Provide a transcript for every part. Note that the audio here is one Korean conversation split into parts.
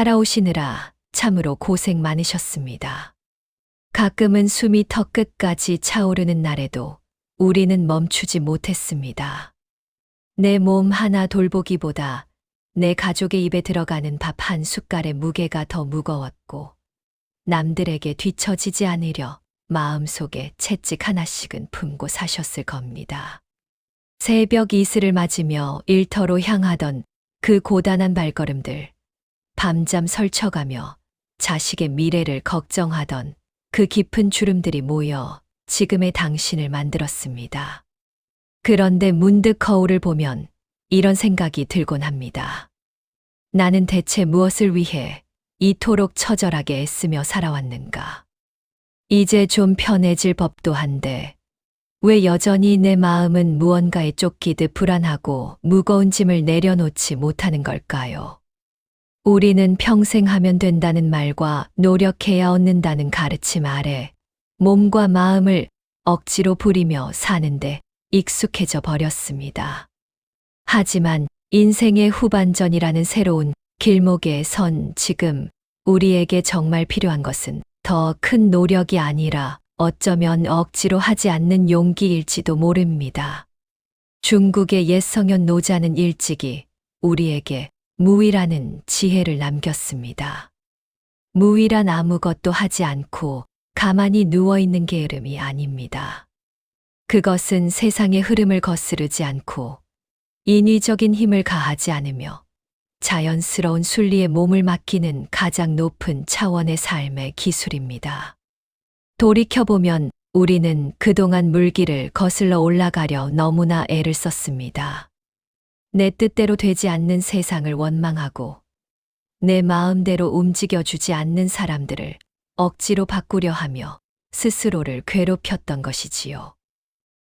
살아오시느라 참으로 고생 많으셨습니다. 가끔은 숨이 턱 끝까지 차오르는 날에도 우리는 멈추지 못했습니다. 내 몸 하나 돌보기보다 내 가족의 입에 들어가는 밥 한 숟갈의 무게가 더 무거웠고 남들에게 뒤처지지 않으려 마음속에 채찍 하나씩은 품고 사셨을 겁니다. 새벽 이슬을 맞으며 일터로 향하던 그 고단한 발걸음들, 밤잠 설쳐가며 자식의 미래를 걱정하던 그 깊은 주름들이 모여 지금의 당신을 만들었습니다. 그런데 문득 거울을 보면 이런 생각이 들곤 합니다. 나는 대체 무엇을 위해 이토록 처절하게 애쓰며 살아왔는가? 이제 좀 편해질 법도 한데 왜 여전히 내 마음은 무언가에 쫓기듯 불안하고 무거운 짐을 내려놓지 못하는 걸까요? 우리는 평생 하면 된다는 말과 노력해야 얻는다는 가르침 아래 몸과 마음을 억지로 부리며 사는데 익숙해져 버렸습니다. 하지만 인생의 후반전이라는 새로운 길목에 선 지금 우리에게 정말 필요한 것은 더 큰 노력이 아니라 어쩌면 억지로 하지 않는 용기일지도 모릅니다. 중국의 옛 성현 노자는 일찍이 우리에게 무위라는 지혜를 남겼습니다. 무위란 아무것도 하지 않고 가만히 누워있는 게으름이 아닙니다. 그것은 세상의 흐름을 거스르지 않고 인위적인 힘을 가하지 않으며 자연스러운 순리에 몸을 맡기는 가장 높은 차원의 삶의 기술입니다. 돌이켜보면 우리는 그동안 물길을 거슬러 올라가려 너무나 애를 썼습니다. 내 뜻대로 되지 않는 세상을 원망하고 내 마음대로 움직여주지 않는 사람들을 억지로 바꾸려 하며 스스로를 괴롭혔던 것이지요.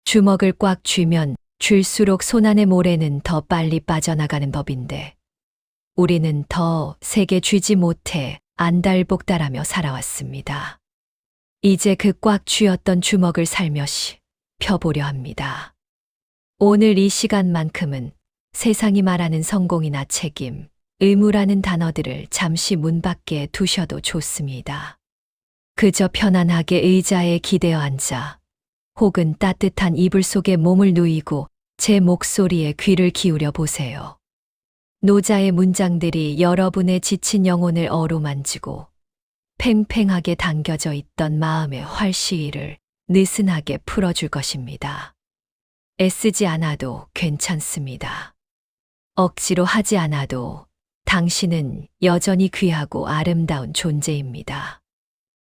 주먹을 꽉 쥐면 쥘수록 손안의 모래는 더 빨리 빠져나가는 법인데 우리는 더 세게 쥐지 못해 안달복달하며 살아왔습니다. 이제 그 꽉 쥐었던 주먹을 살며시 펴보려 합니다. 오늘 이 시간만큼은 세상이 말하는 성공이나 책임, 의무라는 단어들을 잠시 문 밖에 두셔도 좋습니다. 그저 편안하게 의자에 기대어 앉아 혹은 따뜻한 이불 속에 몸을 누이고 제 목소리에 귀를 기울여 보세요. 노자의 문장들이 여러분의 지친 영혼을 어루만지고 팽팽하게 당겨져 있던 마음의 활시위를 느슨하게 풀어줄 것입니다. 애쓰지 않아도 괜찮습니다. 억지로 하지 않아도 당신은 여전히 귀하고 아름다운 존재입니다.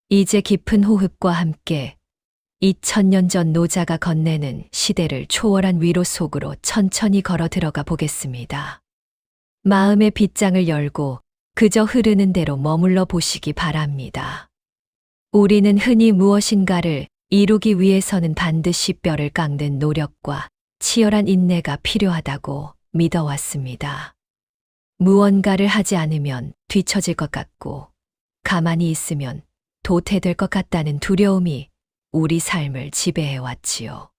이제 깊은 호흡과 함께 2000년 전 노자가 건네는 시대를 초월한 위로 속으로 천천히 걸어 들어가 보겠습니다. 마음의 빗장을 열고 그저 흐르는 대로 머물러 보시기 바랍니다. 우리는 흔히 무엇인가를 이루기 위해서는 반드시 뼈를 깎는 노력과 치열한 인내가 필요하다고 믿어왔습니다. 무언가를 하지 않으면 뒤처질 것 같고 가만히 있으면 도태될 것 같다는 두려움이 우리 삶을 지배해왔지요.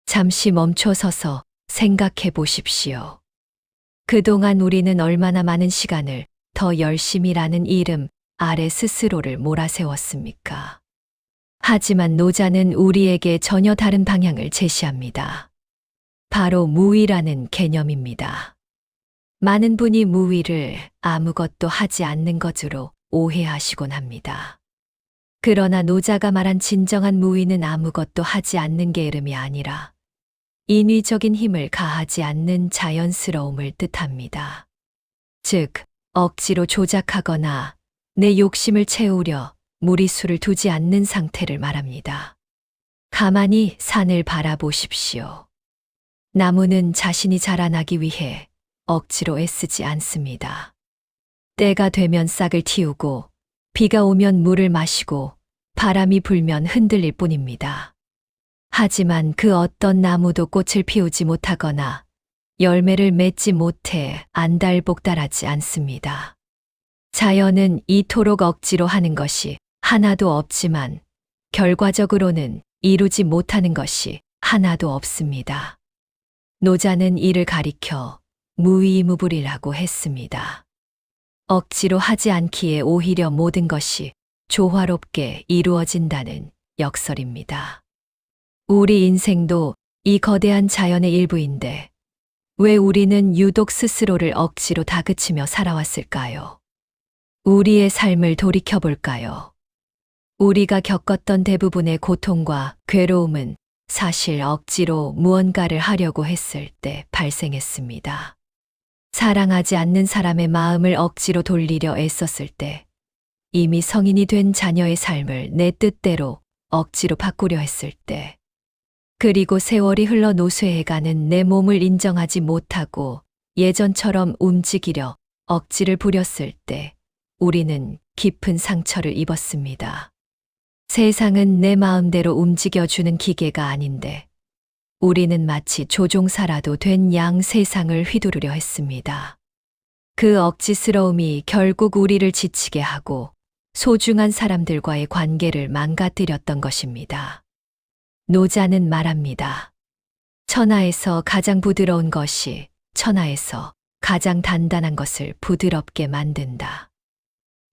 잠시 멈춰서서 생각해 보십시오. 그동안 우리는 얼마나 많은 시간을 더 열심히라는 이름 아래 스스로를 몰아세웠습니까? 하지만 노자는 우리에게 전혀 다른 방향을 제시합니다. 바로 무위라는 개념입니다. 많은 분이 무위를 아무것도 하지 않는 것으로 오해하시곤 합니다. 그러나 노자가 말한 진정한 무위는 아무것도 하지 않는 게으름이 아니라 인위적인 힘을 가하지 않는 자연스러움을 뜻합니다. 즉, 억지로 조작하거나 내 욕심을 채우려 무리수를 두지 않는 상태를 말합니다. 가만히 산을 바라보십시오. 나무는 자신이 자라나기 위해 억지로 애쓰지 않습니다. 때가 되면 싹을 틔우고 비가 오면 물을 마시고 바람이 불면 흔들릴 뿐입니다. 하지만 그 어떤 나무도 꽃을 피우지 못하거나 열매를 맺지 못해 안달복달하지 않습니다. 자연은 이토록 억지로 하는 것이 하나도 없지만 결과적으로는 이루지 못하는 것이 하나도 없습니다. 노자는 이를 가리켜 무위무불이라고 했습니다. 억지로 하지 않기에 오히려 모든 것이 조화롭게 이루어진다는 역설입니다. 우리 인생도 이 거대한 자연의 일부인데 왜 우리는 유독 스스로를 억지로 다그치며 살아왔을까요? 우리의 삶을 돌이켜볼까요? 우리가 겪었던 대부분의 고통과 괴로움은 사실 억지로 무언가를 하려고 했을 때 발생했습니다. 사랑하지 않는 사람의 마음을 억지로 돌리려 애썼을 때, 이미 성인이 된 자녀의 삶을 내 뜻대로 억지로 바꾸려 했을 때, 그리고 세월이 흘러 노쇠해가는 내 몸을 인정하지 못하고 예전처럼 움직이려 억지를 부렸을 때, 우리는 깊은 상처를 입었습니다. 세상은 내 마음대로 움직여주는 기계가 아닌데, 우리는 마치 조종사라도 된 양 세상을 휘두르려 했습니다. 그 억지스러움이 결국 우리를 지치게 하고 소중한 사람들과의 관계를 망가뜨렸던 것입니다. 노자는 말합니다. 천하에서 가장 부드러운 것이 천하에서 가장 단단한 것을 부드럽게 만든다.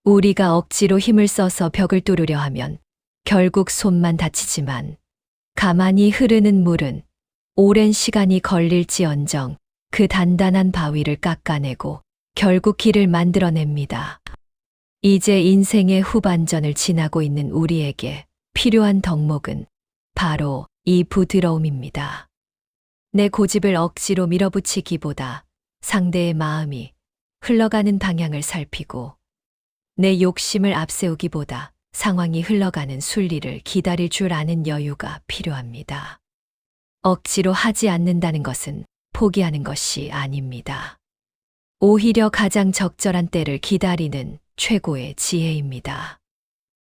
우리가 억지로 힘을 써서 벽을 뚫으려 하면 결국 손만 다치지만 가만히 흐르는 물은 오랜 시간이 걸릴지언정 그 단단한 바위를 깎아내고 결국 길을 만들어냅니다. 이제 인생의 후반전을 지나고 있는 우리에게 필요한 덕목은 바로 이 부드러움입니다. 내 고집을 억지로 밀어붙이기보다 상대의 마음이 흘러가는 방향을 살피고 내 욕심을 앞세우기보다 상황이 흘러가는 순리를 기다릴 줄 아는 여유가 필요합니다. 억지로 하지 않는다는 것은 포기하는 것이 아닙니다. 오히려 가장 적절한 때를 기다리는 최고의 지혜입니다.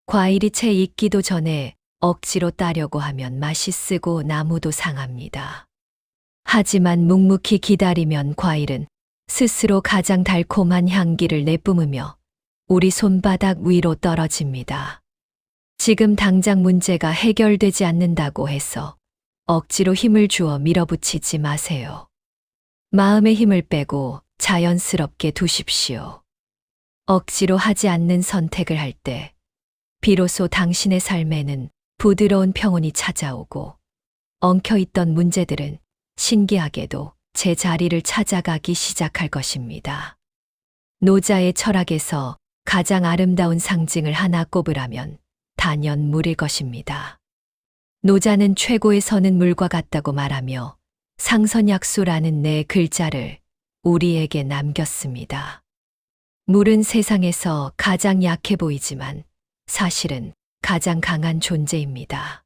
과일이 채 익기도 전에 억지로 따려고 하면 맛이 쓰고 나무도 상합니다. 하지만 묵묵히 기다리면 과일은 스스로 가장 달콤한 향기를 내뿜으며 우리 손바닥 위로 떨어집니다. 지금 당장 문제가 해결되지 않는다고 해서 억지로 힘을 주어 밀어붙이지 마세요. 마음의 힘을 빼고 자연스럽게 두십시오. 억지로 하지 않는 선택을 할 때 비로소 당신의 삶에는 부드러운 평온이 찾아오고 엉켜있던 문제들은 신기하게도 제 자리를 찾아가기 시작할 것입니다. 노자의 철학에서 가장 아름다운 상징을 하나 꼽으라면 단연 물일 것입니다. 노자는 최고의 선은 물과 같다고 말하며 상선약수라는 네 글자를 우리에게 남겼습니다. 물은 세상에서 가장 약해 보이지만 사실은 가장 강한 존재입니다.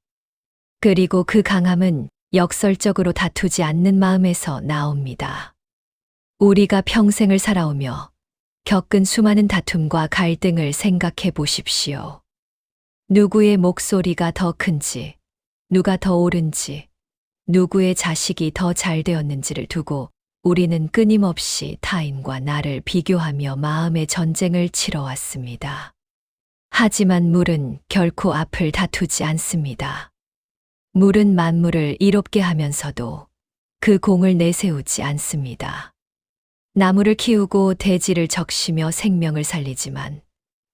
그리고 그 강함은 역설적으로 다투지 않는 마음에서 나옵니다. 우리가 평생을 살아오며 겪은 수많은 다툼과 갈등을 생각해 보십시오. 누구의 목소리가 더 큰지, 누가 더 옳은지, 누구의 자식이 더 잘 되었는지를 두고 우리는 끊임없이 타인과 나를 비교하며 마음의 전쟁을 치러왔습니다. 하지만 물은 결코 앞을 다투지 않습니다. 물은 만물을 이롭게 하면서도 그 공을 내세우지 않습니다. 나무를 키우고 대지를 적시며 생명을 살리지만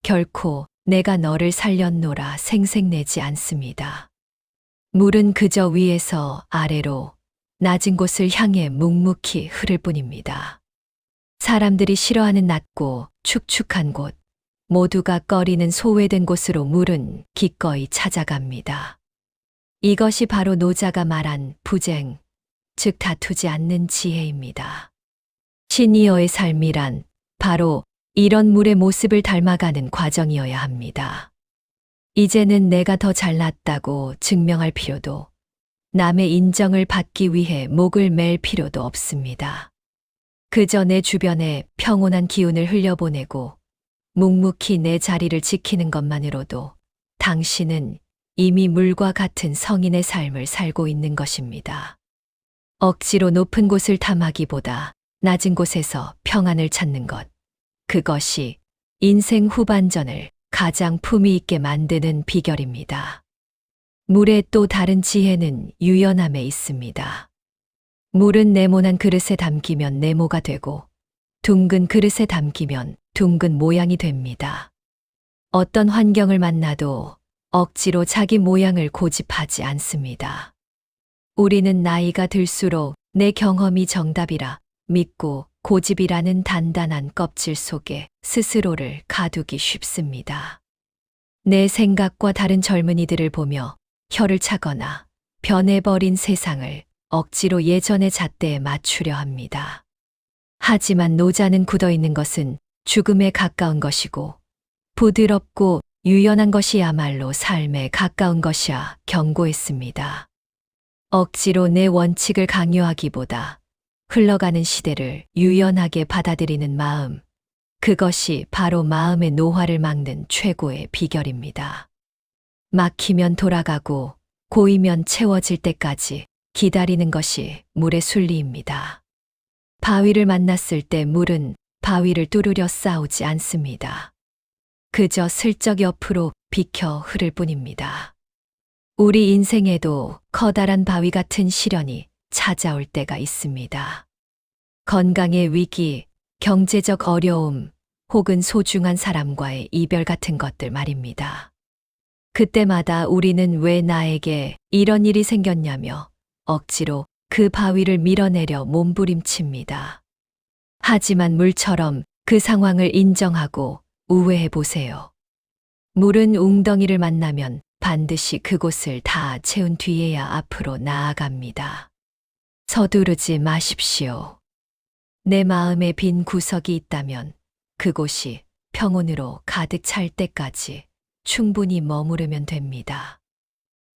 결코 내가 너를 살렸노라 생색내지 않습니다. 물은 그저 위에서 아래로 낮은 곳을 향해 묵묵히 흐를 뿐입니다. 사람들이 싫어하는 낮고 축축한 곳, 모두가 꺼리는 소외된 곳으로 물은 기꺼이 찾아갑니다. 이것이 바로 노자가 말한 부쟁, 즉 다투지 않는 지혜입니다. 시니어의 삶이란 바로 이런 물의 모습을 닮아가는 과정이어야 합니다. 이제는 내가 더 잘났다고 증명할 필요도, 남의 인정을 받기 위해 목을 맬 필요도 없습니다. 그저 내 주변에 평온한 기운을 흘려보내고 묵묵히 내 자리를 지키는 것만으로도 당신은 이미 물과 같은 성인의 삶을 살고 있는 것입니다. 억지로 높은 곳을 탐하기보다 낮은 곳에서 평안을 찾는 것, 그것이 인생 후반전을 가장 품위 있게 만드는 비결입니다. 물의 또 다른 지혜는 유연함에 있습니다. 물은 네모난 그릇에 담기면 네모가 되고 둥근 그릇에 담기면 둥근 모양이 됩니다. 어떤 환경을 만나도 억지로 자기 모양을 고집하지 않습니다. 우리는 나이가 들수록 내 경험이 정답이라 믿고 고집이라는 단단한 껍질 속에 스스로를 가두기 쉽습니다. 내 생각과 다른 젊은이들을 보며 혀를 차거나 변해버린 세상을 억지로 예전의 잣대에 맞추려 합니다. 하지만 노자는 굳어있는 것은 죽음에 가까운 것이고 부드럽고 유연한 것이야말로 삶에 가까운 것이야 경고했습니다. 억지로 내 원칙을 강요하기보다 흘러가는 시대를 유연하게 받아들이는 마음, 그것이 바로 마음의 노화를 막는 최고의 비결입니다. 막히면 돌아가고 고이면 채워질 때까지 기다리는 것이 물의 순리입니다. 바위를 만났을 때 물은 바위를 뚫으려 싸우지 않습니다. 그저 슬쩍 옆으로 비켜 흐를 뿐입니다. 우리 인생에도 커다란 바위 같은 시련이 찾아올 때가 있습니다. 건강의 위기, 경제적 어려움, 혹은 소중한 사람과의 이별 같은 것들 말입니다. 그때마다 우리는 왜 나에게 이런 일이 생겼냐며 억지로 그 바위를 밀어내려 몸부림칩니다. 하지만 물처럼 그 상황을 인정하고 우회해 보세요. 물은 웅덩이를 만나면 반드시 그곳을 다 채운 뒤에야 앞으로 나아갑니다. 서두르지 마십시오. 내 마음에 빈 구석이 있다면 그곳이 평온으로 가득 찰 때까지 충분히 머무르면 됩니다.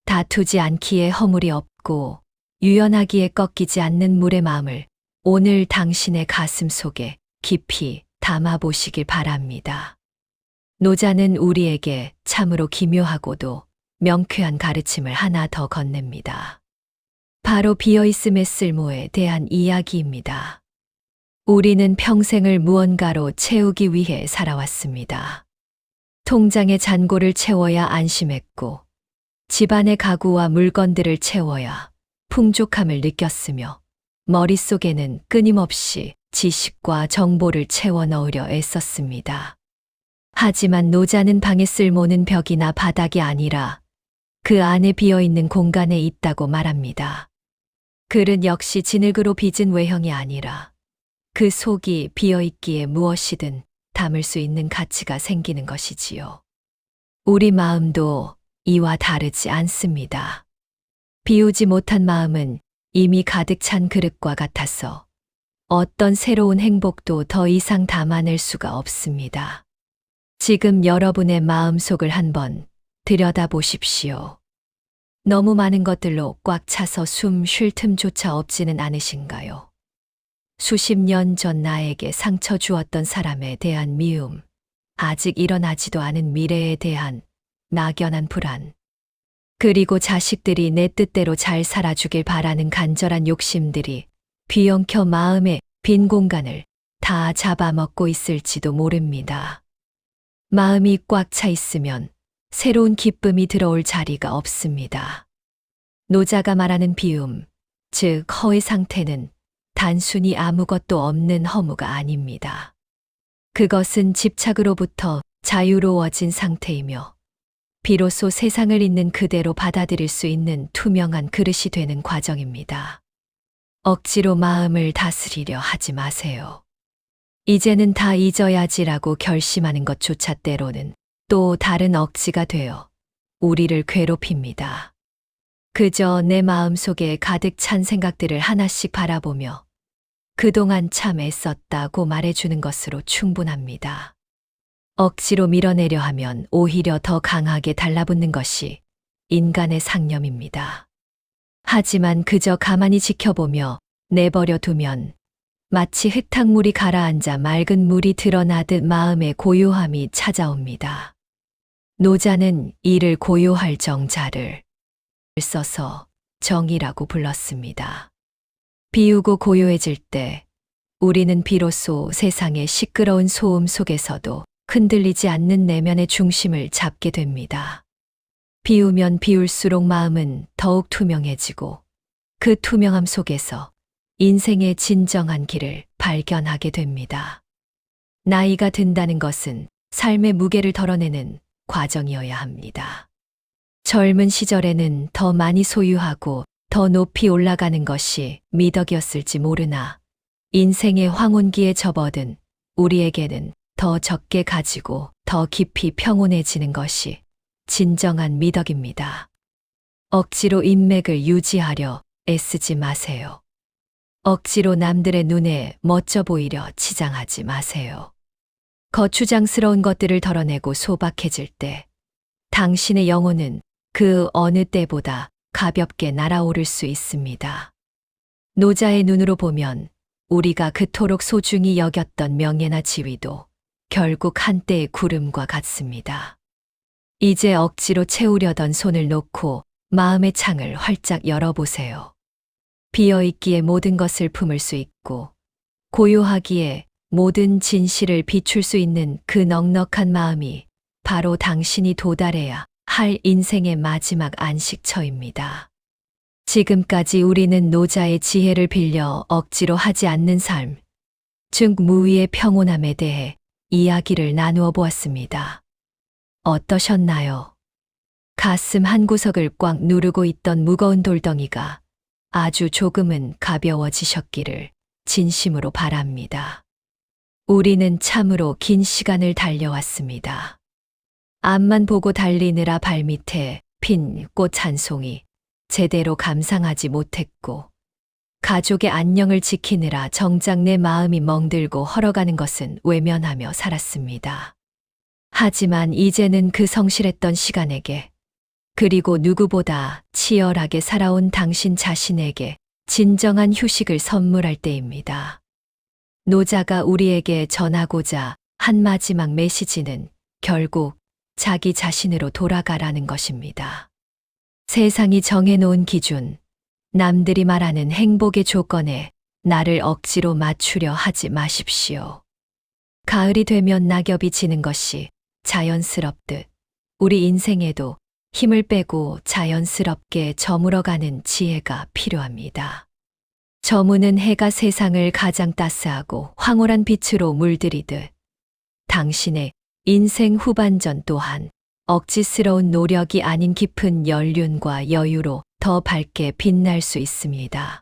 다투지 않기에 허물이 없고 유연하기에 꺾이지 않는 물의 마음을 오늘 당신의 가슴 속에 깊이 담아보시길 바랍니다. 노자는 우리에게 참으로 기묘하고도 명쾌한 가르침을 하나 더 건넵니다. 바로 비어있음의 쓸모에 대한 이야기입니다. 우리는 평생을 무언가로 채우기 위해 살아왔습니다. 통장의 잔고를 채워야 안심했고, 집안의 가구와 물건들을 채워야 풍족함을 느꼈으며, 머릿속에는 끊임없이 지식과 정보를 채워 넣으려 애썼습니다. 하지만 노자는 방의 쓸모는 벽이나 바닥이 아니라 그 안에 비어있는 공간에 있다고 말합니다. 글은 역시 진흙으로 빚은 외형이 아니라 그 속이 비어있기에 무엇이든 담을 수 있는 가치가 생기는 것이지요. 우리 마음도 이와 다르지 않습니다. 비우지 못한 마음은 이미 가득 찬 그릇과 같아서 어떤 새로운 행복도 더 이상 담아낼 수가 없습니다. 지금 여러분의 마음속을 한번 들여다보십시오. 너무 많은 것들로 꽉 차서 숨 쉴 틈조차 없지는 않으신가요? 수십 년 전 나에게 상처 주었던 사람에 대한 미움, 아직 일어나지도 않은 미래에 대한 막연한 불안, 그리고 자식들이 내 뜻대로 잘 살아주길 바라는 간절한 욕심들이 뒤엉켜 마음의 빈 공간을 다 잡아먹고 있을지도 모릅니다. 마음이 꽉 차 있으면 새로운 기쁨이 들어올 자리가 없습니다. 노자가 말하는 비움, 즉 허의 상태는 단순히 아무것도 없는 허무가 아닙니다. 그것은 집착으로부터 자유로워진 상태이며 비로소 세상을 있는 그대로 받아들일 수 있는 투명한 그릇이 되는 과정입니다. 억지로 마음을 다스리려 하지 마세요. 이제는 다 잊어야지라고 결심하는 것조차 때로는 또 다른 억지가 되어 우리를 괴롭힙니다. 그저 내 마음속에 가득 찬 생각들을 하나씩 바라보며 그동안 참 애썼다고 말해주는 것으로 충분합니다. 억지로 밀어내려 하면 오히려 더 강하게 달라붙는 것이 인간의 상념입니다. 하지만 그저 가만히 지켜보며 내버려 두면 마치 흙탕물이 가라앉아 맑은 물이 드러나듯 마음의 고요함이 찾아옵니다. 노자는 이를 고요할 정자를 써서 정이라고 불렀습니다. 비우고 고요해질 때 우리는 비로소 세상의 시끄러운 소음 속에서도 흔들리지 않는 내면의 중심을 잡게 됩니다. 비우면 비울수록 마음은 더욱 투명해지고 그 투명함 속에서 인생의 진정한 길을 발견하게 됩니다. 나이가 든다는 것은 삶의 무게를 덜어내는 과정이어야 합니다. 젊은 시절에는 더 많이 소유하고 더 높이 올라가는 것이 미덕이었을지 모르나 인생의 황혼기에 접어든 우리에게는 더 적게 가지고 더 깊이 평온해지는 것이 진정한 미덕입니다. 억지로 인맥을 유지하려 애쓰지 마세요. 억지로 남들의 눈에 멋져 보이려 치장하지 마세요. 거추장스러운 것들을 덜어내고 소박해질 때 당신의 영혼은 그 어느 때보다 가볍게 날아오를 수 있습니다. 노자의 눈으로 보면 우리가 그토록 소중히 여겼던 명예나 지위도 결국 한때의 구름과 같습니다. 이제 억지로 채우려던 손을 놓고 마음의 창을 활짝 열어보세요. 비어있기에 모든 것을 품을 수 있고 고요하기에 모든 진실을 비출 수 있는 그 넉넉한 마음이 바로 당신이 도달해야 할 인생의 마지막 안식처입니다. 지금까지 우리는 노자의 지혜를 빌려 억지로 하지 않는 삶, 즉 무위의 평온함에 대해 이야기를 나누어 보았습니다. 어떠셨나요? 가슴 한구석을 꽉 누르고 있던 무거운 돌덩이가 아주 조금은 가벼워지셨기를 진심으로 바랍니다. 우리는 참으로 긴 시간을 달려왔습니다. 앞만 보고 달리느라 발밑에 핀 꽃 한 송이 제대로 감상하지 못했고, 가족의 안녕을 지키느라 정작 내 마음이 멍들고 헐어가는 것은 외면하며 살았습니다. 하지만 이제는 그 성실했던 시간에게, 그리고 누구보다 치열하게 살아온 당신 자신에게 진정한 휴식을 선물할 때입니다. 노자가 우리에게 전하고자 한 마지막 메시지는 결국 자기 자신으로 돌아가라는 것입니다. 세상이 정해놓은 기준, 남들이 말하는 행복의 조건에 나를 억지로 맞추려 하지 마십시오. 가을이 되면 낙엽이 지는 것이 자연스럽듯 우리 인생에도 힘을 빼고 자연스럽게 저물어가는 지혜가 필요합니다. 저무는 해가 세상을 가장 따스하고 황홀한 빛으로 물들이듯 당신의 인생 후반전 또한 억지스러운 노력이 아닌 깊은 연륜과 여유로 더 밝게 빛날 수 있습니다.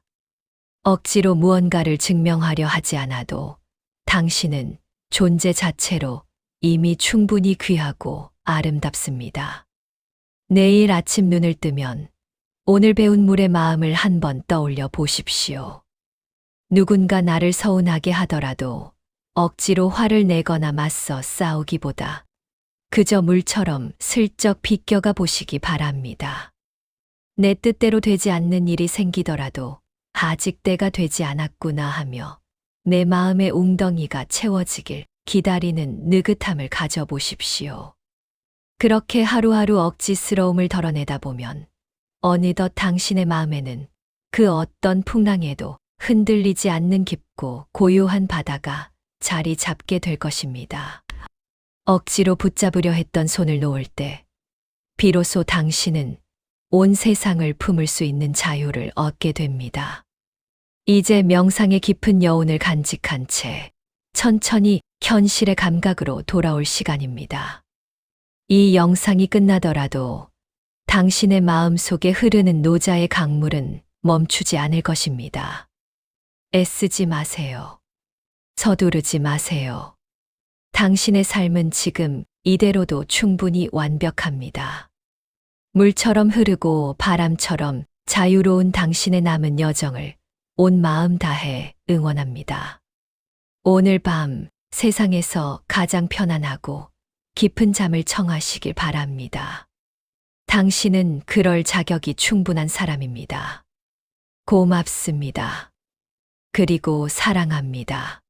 억지로 무언가를 증명하려 하지 않아도 당신은 존재 자체로 이미 충분히 귀하고 아름답습니다. 내일 아침 눈을 뜨면 오늘 배운 물의 마음을 한번 떠올려 보십시오. 누군가 나를 서운하게 하더라도 억지로 화를 내거나 맞서 싸우기보다 그저 물처럼 슬쩍 비껴가 보시기 바랍니다. 내 뜻대로 되지 않는 일이 생기더라도 아직 때가 되지 않았구나 하며 내 마음의 웅덩이가 채워지길 기다리는 느긋함을 가져보십시오. 그렇게 하루하루 억지스러움을 덜어내다 보면 어느덧 당신의 마음에는 그 어떤 풍랑에도 흔들리지 않는 깊고 고요한 바다가 자리 잡게 될 것입니다. 억지로 붙잡으려 했던 손을 놓을 때 비로소 당신은 온 세상을 품을 수 있는 자유를 얻게 됩니다. 이제 명상의 깊은 여운을 간직한 채 천천히 현실의 감각으로 돌아올 시간입니다. 이 영상이 끝나더라도 당신의 마음 속에 흐르는 노자의 강물은 멈추지 않을 것입니다. 애쓰지 마세요. 서두르지 마세요. 당신의 삶은 지금 이대로도 충분히 완벽합니다. 물처럼 흐르고 바람처럼 자유로운 당신의 남은 여정을 온 마음 다해 응원합니다. 오늘 밤 세상에서 가장 편안하고 깊은 잠을 청하시길 바랍니다. 당신은 그럴 자격이 충분한 사람입니다. 고맙습니다. 그리고 사랑합니다.